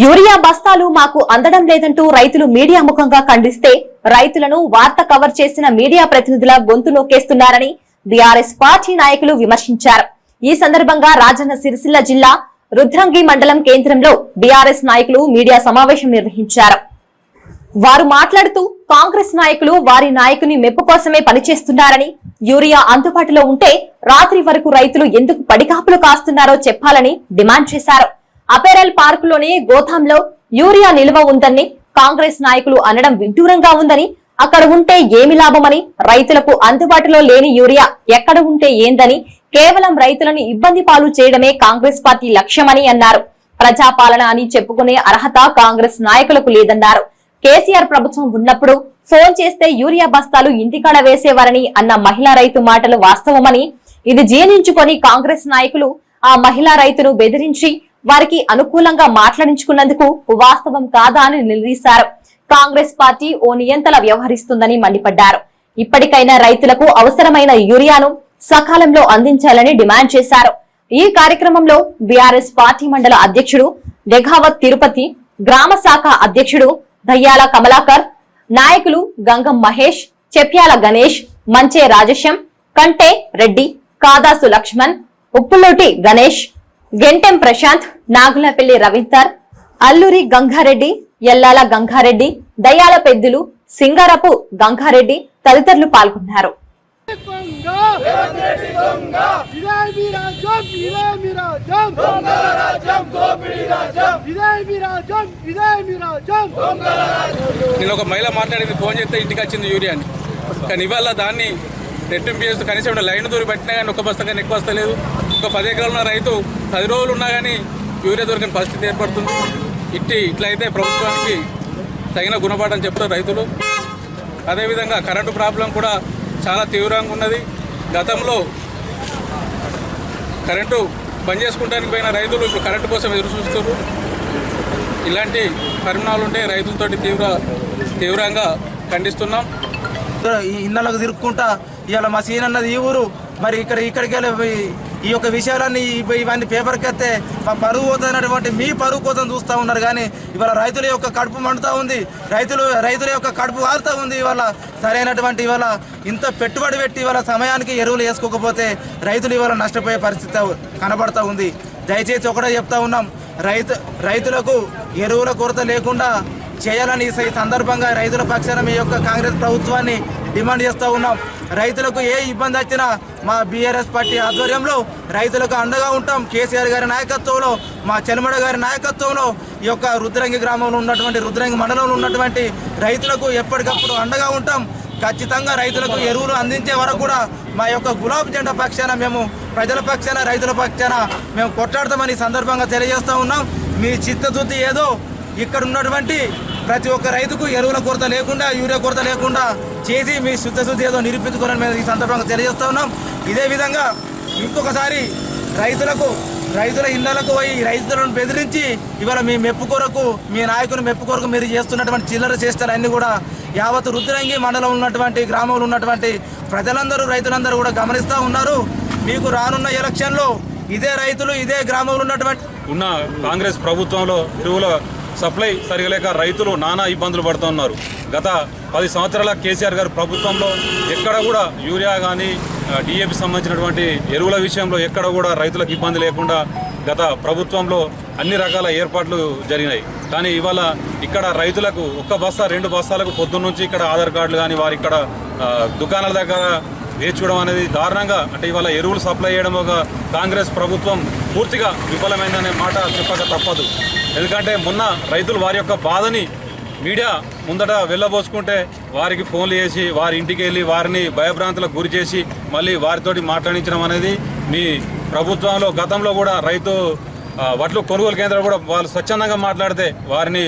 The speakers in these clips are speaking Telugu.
యూరియా బస్తాలు మాకు అందడం లేదంటూ రైతులు మీడియా ముఖంగా ఖండిస్తే రైతులను వార్త కవర్ చేసిన మీడియా ప్రతినిధుల గొంతు నొక్కేస్తున్నారని బీఆర్ఎస్ పార్టీ నాయకులు విమర్శించారు. ఈ సందర్భంగా రాజన్న సిరిసిల్ల జిల్లా రుద్రంగి మండలం కేంద్రంలో బీఆర్ఎస్ నాయకులు మీడియా సమావేశం నిర్వహించారు. వారు మాట్లాడుతూ కాంగ్రెస్ నాయకులు వారి నాయకుని మెప్పు కోసమే పనిచేస్తున్నారని, యూరియా అందుబాటులో ఉంటే రాత్రి వరకు రైతులు ఎందుకు పడికాపులు కాస్తున్నారో చెప్పాలని డిమాండ్ చేశారు. అపెరల్ పార్కులోని గోదాంలో యూరియా నిల్వ ఉందని కాంగ్రెస్ నాయకులు అనడం విడ్డూరంగా ఉందని, అక్కడ ఉంటే ఏమి లాభమని, రైతులకు అందుబాటులో లేని యూరియా ఎక్కడ ఉంటే ఏందని, కేవలం రైతులను ఇబ్బంది పాలు చేయడమే కాంగ్రెస్ పార్టీ లక్ష్యమని అన్నారు. ప్రజాపాలన అని చెప్పుకునే అర్హత కాంగ్రెస్ నాయకులకు లేదన్నారు. కేసీఆర్ ప్రభుత్వం ఉన్నప్పుడు ఫోన్ చేస్తే యూరియా బస్తాలు ఇంటికాడ వేసేవారని అన్న మహిళా రైతు మాటలు వాస్తవమని, ఇది జీర్ణించుకొని కాంగ్రెస్ నాయకులు ఆ మహిళా రైతును బెదిరించి వారికి అనుకూలంగా మాట్లాడించుకున్నందుకు వాస్తవం కాదా అని నిలదీశారు. కాంగ్రెస్ పార్టీ ఓ నియంతలా వ్యవహరిస్తుందని మండిపడ్డారు. ఇప్పటికైనా రైతులకు అవసరమైన యూరియాను సకాలంలో అందించాలని డిమాండ్ చేశారు. ఈ కార్యక్రమంలో బీఆర్ఎస్ పార్టీ మండల అధ్యక్షుడు డెఘావత్ తిరుపతి, గ్రామ శాఖ అధ్యక్షుడు దయ్యాల కమలాకర్, నాయకులు గంగం మహేష్, చెప్యాల గణేష్, మంచే రాజశం, కంటే రెడ్డి, కాదాసు లక్ష్మణ్, ఉప్పులోటి గణేష్, గెంటెం ప్రశాంత్, నాగులపల్లి రవీందర్, అల్లూరి గంగారెడ్డి, ఎల్లాల గంగారెడ్డి, దయ్యాల పెద్దులు, సింగారపు గంగారెడ్డి తదితరులు పాల్గొన్నారు. నేను ఒక మహిళ మాట్లాడింది, ఫోన్ చేస్తే ఇంటికి వచ్చింది యూరియాని, కానీ ఇవాళ దాన్ని రెట్టింపు చేస్తూ కనీసం లైన్ దూరి పెట్టినా కానీ ఒక బస్తా కానీ ఎక్కువ వస్తలేదు. ఒక 10 ఎకరాలు ఉన్న రైతు 10 రోజులు ఉన్నా కానీ యూరియా దొరికిన పరిస్థితి ఏర్పడుతుంది. ఇట్లయితే ప్రభుత్వానికి తగిన గుణపాఠం చెప్తారు రైతులు. అదేవిధంగా కరెంటు ప్రాబ్లం కూడా చాలా తీవ్రంగా ఉన్నది. గతంలో కరెంటు బంద్ చేసుకుంటానికి పోయిన రైతులు ఇప్పుడు కరెంటు కోసం ఎదురు చూస్తున్నారు. ఇలాంటి పరిణామాలు ఉంటే రైతులతోటి తీవ్రంగా ఖండిస్తున్నాం. ఇళ్ళకు తిరుక్కుంటా ఇవాళ మా సీన్ అన్నది ఈ ఊరు, మరి ఇక్కడికి వెళ్ళి ఈ యొక్క విషయాలన్నీ ఇవన్నీ పేపర్కి వస్తే మా పరువు పోతున్నటువంటి మీ పరువు కోసం చూస్తూ ఉన్నారు. కానీ ఇవాళ రైతుల యొక్క కడుపు మండుతూ ఉంది, రైతుల యొక్క కడుపు కారుతూ ఉంది. ఇవాళ సరైనటువంటి ఇవాళ ఇంత పెట్టుబడి పెట్టి ఇవాళ సమయానికి ఎరువులు వేసుకోకపోతే రైతులు ఇవాళ నష్టపోయే పరిస్థితి కనబడతా ఉంది. దయచేసి ఒకటే చెప్తా ఉన్నాం, రైతులకు ఎరువుల కొరత లేకుండా చేయాలని ఈ సందర్భంగా రైతుల పక్షాన మీ యొక్క కాంగ్రెస్ ప్రభుత్వాన్ని డిమాండ్ చేస్తూ ఉన్నాం. రైతులకు ఏ ఇబ్బంది వచ్చినా మా బీఆర్ఎస్ పార్టీ ఆధ్వర్యంలో రైతులకు అండగా ఉంటాం. కేసీఆర్ గారి నాయకత్వంలో, మా చెలమడ గారి నాయకత్వంలో ఈ యొక్క రుద్రంగి గ్రామంలో ఉన్నటువంటి రుద్రంగి మండలంలో ఉన్నటువంటి రైతులకు ఎప్పటికప్పుడు అండగా ఉంటాం. ఖచ్చితంగా రైతులకు ఎరువులు అందించే వరకు కూడా మా యొక్క గులాబీ జెండా పక్షాన మేము ప్రజల పక్షాన రైతుల పక్షాన మేము కొట్లాడతామని సందర్భంగా తెలియజేస్తూ ఉన్నాం. మీ చిత్తశుద్ధి ఏదో ఇక్కడ ఉన్నటువంటి ప్రతి ఒక్క రైతుకు ఎరువుల కొరత లేకుండా, యూరియా కొరత లేకుండా చేసి మీ శుద్ధశుద్ధి ఏదో నిరూపించుకోవాలని మేము ఈ సందర్భంగా తెలియజేస్తూ ఉన్నాం. ఇదే విధంగా ఇంకొకసారి రైతుల ఇళ్లకు పోయి రైతులను బెదిరించి ఇవాళ మీ మెప్పు కొరకు, మీ నాయకుని మెప్పు కొరకు మీరు చేస్తున్నటువంటి చిల్లర చేష్టలన్నీ కూడా యావత్ రుద్రంగి మండలం ఉన్నటువంటి గ్రామంలో ఉన్నటువంటి ప్రజలందరూ, రైతులందరూ కూడా గమనిస్తూ ఉన్నారు. మీకు రానున్న ఎలక్షన్లో ఇదే రైతులు, ఇదే గ్రామంలో ఉన్నటువంటి కాంగ్రెస్ ప్రభుత్వంలో ఎరువుల సప్లై సరిగలేక రైతులు నానా ఇబ్బందులు పడుతూ ఉన్నారు. గత 10 సంవత్సరాల కేసీఆర్ గారు ప్రభుత్వంలో ఎక్కడ కూడా యూరియా కానీ డిఏపి సంబంధించినటువంటి ఎరువుల విషయంలో ఎక్కడ కూడా రైతులకు ఇబ్బంది లేకుండా గత ప్రభుత్వంలో అన్ని రకాల ఏర్పాట్లు జరిగినాయి. కానీ ఇవాళ ఇక్కడ రైతులకు 1 బస్తా 2 బస్తాలకు పొద్దున్న నుంచి ఇక్కడ ఆధార్ కార్డులు కానీ వారి ఇక్కడ దుకాణాల దగ్గర వేర్చడం అనేది దారుణంగా, అంటే ఇవాళ ఎరువులు సప్లై చేయడం ఒక కాంగ్రెస్ ప్రభుత్వం పూర్తిగా విఫలమైందనే మాట చెప్పక తప్పదు. ఎందుకంటే మొన్న రైతులు వారి యొక్క బాధని మీడియా ముందట వెళ్ళబోసుకుంటే వారికి ఫోన్లు చేసి వారి ఇంటికి వెళ్ళి వారిని భయభ్రాంతులకు గురి చేసి మళ్ళీ వారితోటి మాట్లాడించడం అనేది మీ ప్రభుత్వంలో గతంలో కూడా రైతు వడ్లు కొనుగోలు కేంద్రాలు కూడా వాళ్ళు స్వచ్ఛందంగా మాట్లాడితే వారిని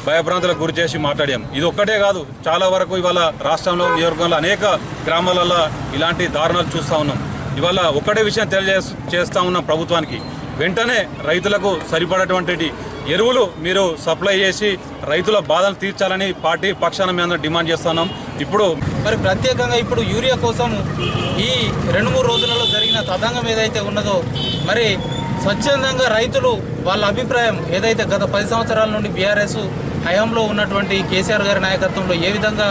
భయభ్రాంతులకు గురి చేసి మాట్లాడాం. ఇది ఒక్కటే కాదు, చాలా వరకు ఇవాళ రాష్ట్రంలో, నియోజకవర్గంలో అనేక గ్రామాలలో ఇలాంటి దారుణాలు చూస్తూ ఉన్నాం. ఇవాళ ఒక్కటే విషయం తెలియజేస్తూ ఉన్నాం ప్రభుత్వానికి, వెంటనే రైతులకు సరిపడేటువంటి ఎరువులు మీరు సప్లై చేసి రైతుల బాధలు తీర్చాలని పార్టీ పక్షాన మేము డిమాండ్ చేస్తున్నాం. ఇప్పుడు మరి ప్రత్యేకంగా ఇప్పుడు యూరియా కోసం ఈ 2-3 రోజులలో జరిగిన తతంగం ఏదైతే ఉన్నదో, మరి స్వచ్ఛందంగా రైతులు వాళ్ళ అభిప్రాయం ఏదైతే గత 10 సంవత్సరాల నుండి బీఆర్ఎస్ హయాంలో ఉన్నటువంటి కేసీఆర్ గారి నాయకత్వంలో ఏ విధంగా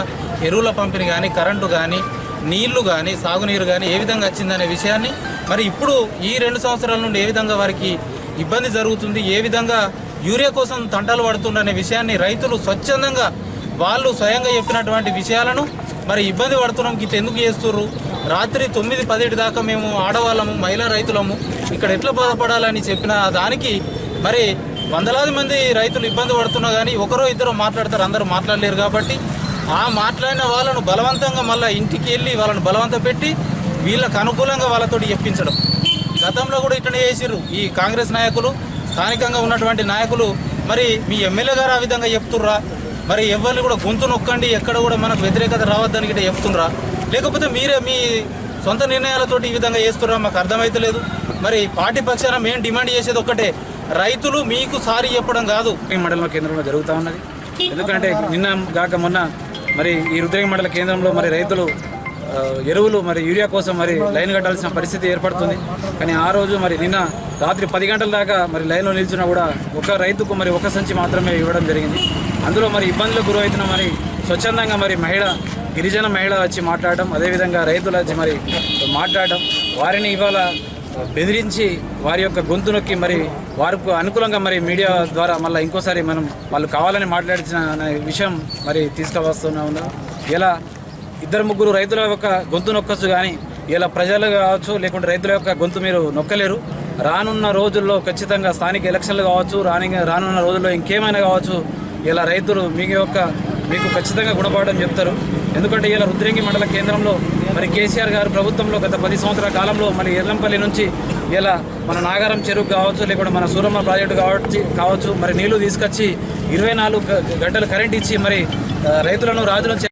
ఎరువుల పంపిణీ కానీ, కరెంటు కానీ, నీళ్లు కానీ, సాగునీరు కానీ ఏ విధంగా వచ్చిందనే విషయాన్ని, మరి ఇప్పుడు ఈ 2 సంవత్సరాల నుండి ఏ విధంగా వారికి ఇబ్బంది జరుగుతుంది, ఏ విధంగా యూరియా కోసం తంటాలు పడుతుందనే విషయాన్ని రైతులు స్వచ్ఛందంగా వాళ్ళు స్వయంగా చెప్పినటువంటి విషయాలను మరి ఇబ్బంది పడుతున్నాం, గిట్ట ఎందుకు చేస్తుర్రు, రాత్రి 9-10 దాకా మేము ఆడవాళ్ళము, మహిళా రైతులము ఇక్కడ ఎట్లా బాధపడాలని చెప్పిన దానికి మరి వందలాది మంది రైతులు ఇబ్బంది పడుతున్నా కానీ ఒకరో ఇద్దరు మాట్లాడతారు, అందరూ మాట్లాడలేరు. కాబట్టి ఆ మాట్లాడిన వాళ్ళను బలవంతంగా మళ్ళీ ఇంటికి వెళ్ళి వాళ్ళను బలవంత పెట్టి వీళ్ళకు అనుకూలంగా వాళ్ళతోటి చెప్పించడం. గతంలో కూడా ఇట్లనే చేసిర్రు ఈ కాంగ్రెస్ నాయకులు, స్థానికంగా ఉన్నటువంటి నాయకులు. మరి మీ ఎమ్మెల్యే గారు ఆ విధంగా చెప్తుర్రా? మరి ఎవరిని కూడా గొంతు నొక్కండి, ఎక్కడ కూడా మనకు వ్యతిరేకత రావద్దని గిట్ట చెప్తుండ్రా? లేకపోతే మీరే మీ సొంత నిర్ణయాలతోటి ఈ విధంగా చేస్తుర్రా? మాకు అర్థమైతలేదు. మరి పార్టీ పక్షాన మేము డిమాండ్ చేసేది ఒక్కటే, రైతులు మీకు సారీ చెప్పడం కాదు. మండల కేంద్రంలో జరుగుతూ ఉన్నది. ఎందుకంటే నిన్న గాక మొన్న మరి ఈ రుద్రంగి మండల కేంద్రంలో మరి రైతులు ఎరువులు మరి యూరియా కోసం మరి లైన్ కట్టాల్సిన పరిస్థితి ఏర్పడుతుంది. కానీ ఆ రోజు మరి నిన్న రాత్రి 10 గంటల దాకా మరి లైన్లో నిల్చున్నా కూడా ఒక రైతుకు మరి ఒక సంచి మాత్రమే ఇవ్వడం జరిగింది. అందులో మరి ఇబ్బందులకు గురవుతున్న మరి స్వచ్ఛందంగా మరి గిరిజన మహిళ వచ్చి మాట్లాడడం, అదేవిధంగా రైతులు వచ్చి మరి మాట్లాడడం, వారిని ఇవాళ బెదిరించి వారి యొక్క గొంతు నొక్కి మరి వారికి అనుకూలంగా మరి మీడియా ద్వారా మళ్ళీ ఇంకోసారి వాళ్ళు కావాలని మాట్లాడించిన విషయం మరి తీసుకువస్తున్నా ఉన్నాం. ఇలా 2-3 రైతుల యొక్క గొంతు నొక్కచ్చు, కానీ ఇలా ప్రజలు కావచ్చు లేకుంటే రైతుల యొక్క గొంతు మీరు నొక్కలేరు. రానున్న రోజుల్లో ఖచ్చితంగా స్థానిక ఎలక్షన్లు కావచ్చు, రానున్న రోజుల్లో ఇంకేమైనా కావచ్చు, ఇలా రైతులు మీకు ఖచ్చితంగా గుణపాఠం చెప్తారు. ఎందుకంటే ఇలా రుద్రంగి మండల కేంద్రంలో మరి కేసీఆర్ గారు ప్రభుత్వంలో గత 10 సంవత్సరాల కాలంలో మరి ఎర్లంపల్లి నుంచి ఇలా మన నాగారం చెరువు కావచ్చు, లేకుంటే మన సూరమ్మ ప్రాజెక్టు కావచ్చు మరి నీళ్లు తీసుకొచ్చి 24 గంటలు కరెంట్ ఇచ్చి మరి రైతులను రాజులను